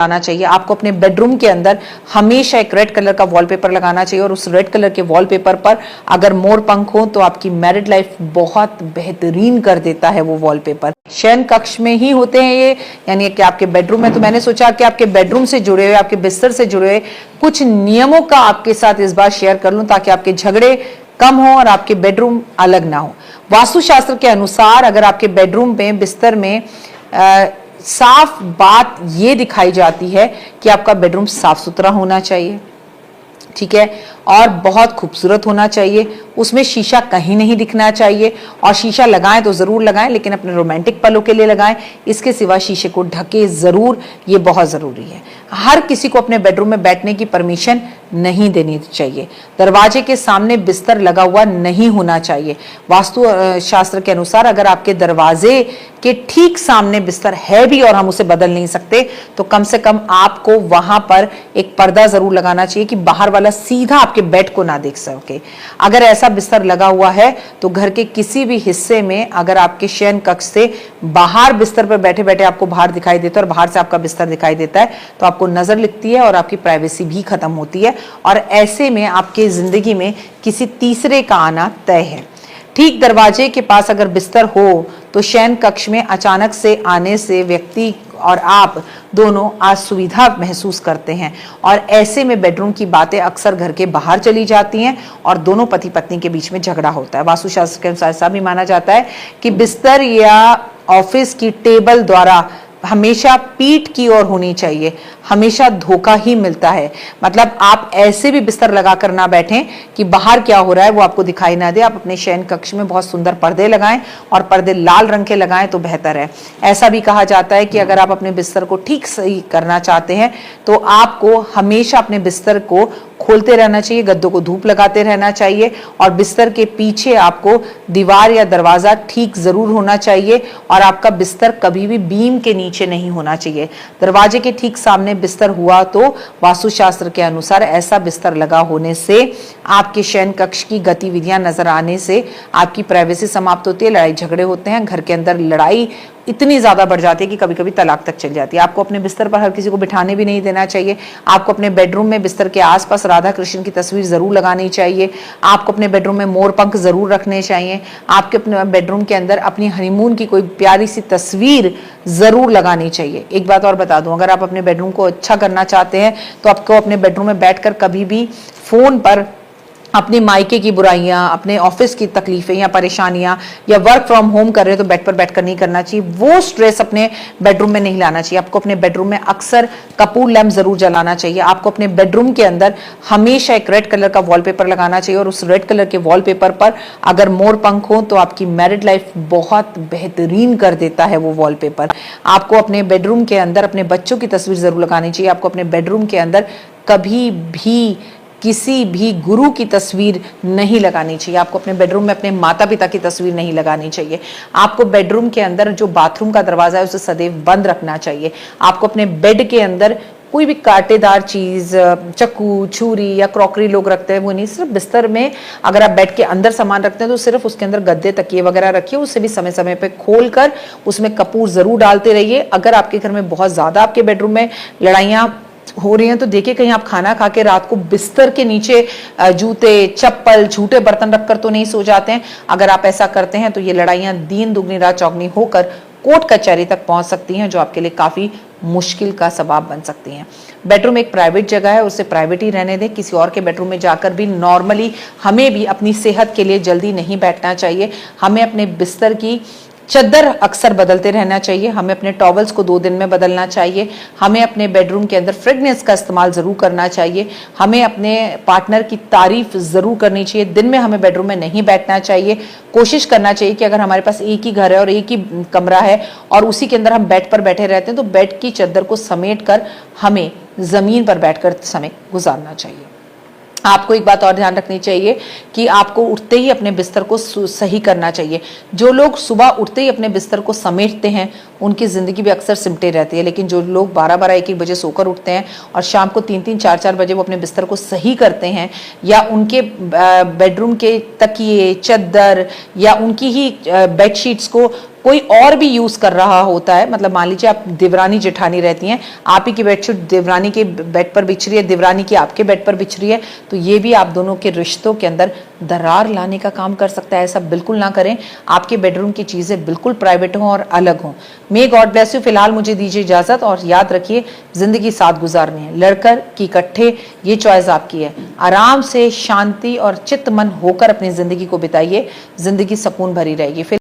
लगाना चाहिए। आपको अपने बेडरूम के अंदर हमेशा एक रेड कलर का वॉलपेपर लगाना चाहिए और उस रेड कलर के वॉलपेपर पर अगर मोर पंख हो तो आपकी मैरिड लाइफ बहुत बेहतरीन कर देता है वो वॉलपेपर। शयन कक्ष में ही होते हैं ये, यानी कि आपके बेडरूम में। तो मैंने सोचा कि आपके बेडरूम से जुड़े हुए, आपके बिस्तर से जुड़े हुए कुछ नियमों का आपके साथ इस बार शेयर कर लूं ताकि आपके झगड़े कम हो और आपके बेडरूम अलग ना हो। वास्तुशास्त्र के अनुसार अगर आपके बेडरूम में बिस्तर में साफ बात ये दिखाई जाती है कि आपका बेडरूम साफ सुथरा होना चाहिए, ठीक है, और बहुत खूबसूरत होना चाहिए। उसमें शीशा कहीं नहीं दिखना चाहिए, और शीशा लगाएं तो जरूर लगाएं, लेकिन अपने रोमांटिक पलों के लिए लगाएं। इसके सिवा शीशे को ढके जरूर, ये बहुत जरूरी है। हर किसी को अपने बेडरूम में बैठने की परमिशन नहीं देनी चाहिए। दरवाजे के सामने बिस्तर लगा हुआ नहीं होना चाहिए। वास्तु शास्त्र के अनुसार अगर आपके दरवाजे के ठीक सामने बिस्तर है भी और हम उसे बदल नहीं सकते, तो कम से कम आपको वहां पर एक पर्दा जरूर लगाना चाहिए कि बाहर वाला सीधा आपके बेड को ना देख सके। अगर ऐसा बिस्तर लगा हुआ है तो घर के किसी भी हिस्से में अगर आपके शयन कक्ष से बाहर बिस्तर पर बैठे बैठे आपको बाहर दिखाई देता है और बाहर से आपका बिस्तर दिखाई देता है, तो आपको नजर लगती है और आपकी प्राइवेसी भी खत्म होती है, और ऐसे में आपके जिंदगी में किसी तीसरे का आना तय है। ठीक दरवाजे के पास अगर बिस्तर हो तो शयन कक्ष में अचानक से आने से व्यक्ति और आप दोनों असुविधा महसूस करते हैं, और ऐसे में बेडरूम की बातें अक्सर घर के बाहर चली जाती हैं और दोनों पति पत्नी के बीच में झगड़ा होता है। वास्तुशास्त्र के अनुसार ऐसा भी माना जाता है कि बिस्तर या ऑफिस की टेबल द्वारा हमेशा पीठ की ओर होनी चाहिए, हमेशा धोखा ही मिलता है। मतलब आप ऐसे भी बिस्तर लगाकर ना बैठें कि बाहर क्या हो रहा है वो आपको दिखाई ना दे। आप अपने शयन कक्ष में बहुत सुंदर पर्दे लगाएं, और पर्दे लाल रंग के लगाएं तो बेहतर है। ऐसा भी कहा जाता है कि अगर आप अपने बिस्तर को ठीक सही करना चाहते हैं तो आपको हमेशा अपने बिस्तर को खोलते रहना चाहिए, गद्दों को धूप लगाते रहना चाहिए, और बिस्तर के पीछे आपको दीवार या दरवाजा ठीक जरूर होना चाहिए, और आपका बिस्तर कभी भी बीम के नीचे नहीं होना चाहिए। दरवाजे के ठीक सामने बिस्तर हुआ तो वास्तुशास्त्र के अनुसार ऐसा बिस्तर लगा होने से आपके शयन कक्ष की गतिविधियां नजर आने से आपकी प्राइवेसी समाप्त होती है, लड़ाई झगड़े होते हैं, घर के अंदर लड़ाई इतनी ज्यादा बढ़ जाती है कि कभी कभी तलाक तक चल जाती है। आपको अपने बिस्तर पर हर किसी को बिठाने भी नहीं देना चाहिए। आपको अपने बेडरूम में बिस्तर के आसपास राधा कृष्ण की तस्वीर जरूर लगानी चाहिए। आपको अपने बेडरूम में मोर पंख जरूर रखने चाहिए। आपके अपने बेडरूम के अंदर अपनी हनीमून की कोई प्यारी सी तस्वीर जरूर लगानी चाहिए। एक बात और बता दूं, अगर आप अपने बेडरूम को अच्छा करना चाहते हैं तो आपको अपने बेडरूम में बैठकर कभी भी फोन पर अपने मायके की बुराइयां, अपने ऑफिस की तकलीफें या परेशानियां, या वर्क फ्रॉम होम कर रहे हो तो बेड पर बैठकर नहीं करना चाहिए। वो स्ट्रेस अपने बेडरूम में नहीं लाना चाहिए। आपको अपने बेडरूम में अक्सर कपूर लैंप जरूर जलाना चाहिए। आपको अपने बेडरूम के अंदर हमेशा एक रेड कलर का वॉलपेपर लगाना चाहिए, और उस रेड कलर के वॉलपेपर पर अगर मोर पंख हो तो आपकी मैरिड लाइफ बहुत बेहतरीन कर देता है वो वॉलपेपर। आपको अपने बेडरूम के अंदर अपने बच्चों की तस्वीर जरूर लगानी चाहिए। आपको अपने बेडरूम के अंदर कभी भी किसी भी गुरु की तस्वीर नहीं लगानी चाहिए। आपको अपने बेडरूम में अपने माता पिता की तस्वीर नहीं लगानी चाहिए। आपको बेडरूम के अंदर जो बाथरूम का दरवाजा है उसे सदैव बंद रखना चाहिए। आपको अपने बेड के अंदर कोई भी कांटेदार चीज, चाकू, छुरी या क्रॉकरी लोग रखते हैं वो नहीं। सिर्फ बिस्तर में अगर आप बेड के अंदर सामान रखते हैं तो सिर्फ उसके अंदर गद्दे, तकिए वगैरह रखिए। उसे भी समय समय पे खोलकर उसमें कपूर जरूर डालते रहिए। अगर आपके घर में बहुत ज्यादा आपके बेडरूम में लड़ाइयां हो रही हैं तो देखिए कहीं आप खाना खा के रात को बिस्तर के नीचे जूते, चप्पल, झूठे बर्तन रखकर तो नहीं सो जाते हैं। अगर आप ऐसा करते हैं तो ये लड़ाइयां दिन दुगनी रात चौगनी होकर कोर्ट कचहरी तक पहुंच सकती हैं, जो आपके लिए काफी मुश्किल का सबब बन सकती हैं। बेडरूम एक प्राइवेट जगह है, उसे प्राइवेट ही रहने दें। किसी और के बेडरूम में जाकर भी नॉर्मली हमें भी अपनी सेहत के लिए जल्दी नहीं बैठना चाहिए। हमें अपने बिस्तर की चद्दर अक्सर बदलते रहना चाहिए। हमें अपने टॉवल्स को 2 दिन में बदलना चाहिए। हमें अपने बेडरूम के अंदर फ्रेगनेंस का इस्तेमाल जरूर करना चाहिए। हमें अपने पार्टनर की तारीफ जरूर करनी चाहिए। दिन में हमें बेडरूम में नहीं बैठना चाहिए। कोशिश करना चाहिए कि अगर हमारे पास एक ही घर है और एक ही कमरा है और उसी के अंदर हम बेड पर बैठे रहते हैं तो बेड की चद्दर को समेट कर हमें जमीन पर बैठकर समय गुजारना चाहिए। आपको एक बात और ध्यान रखनी चाहिए कि आपको उठते ही अपने बिस्तर को सही करना चाहिए। जो लोग सुबह उठते ही अपने बिस्तर को समेटते हैं उनकी जिंदगी भी अक्सर सिमटे रहती है, लेकिन जो लोग 12-12, 1-1 बजे सोकर उठते हैं और शाम को 3-3, 4-4 बजे वो अपने बिस्तर को सही करते हैं, या उनके बेडरूम के तकिए, चद्दर या उनकी ही बेडशीट्स को कोई और भी यूज कर रहा होता है, मतलब मान लीजिए आप देवरानी जेठानी रहती हैं, आप ही की बेडशीट देवरानी के बेड पर बिछ रही है, देवरानी की आपके बेड पर बिछ रही है, तो ये भी आप दोनों के रिश्तों के अंदर दरार लाने का काम कर सकता है। ऐसा बिल्कुल ना करें, आपके बेडरूम की चीजें बिल्कुल प्राइवेट हों और अलग हों। May God bless you. फिलहाल मुझे दीजिए इजाजत, और याद रखिए जिंदगी साथ गुजारनी है, लड़कर की इकट्ठे, ये चॉइस आपकी है। आराम से शांति और चित्त मन होकर अपनी जिंदगी को बिताइए, जिंदगी सुकून भरी रहेगी।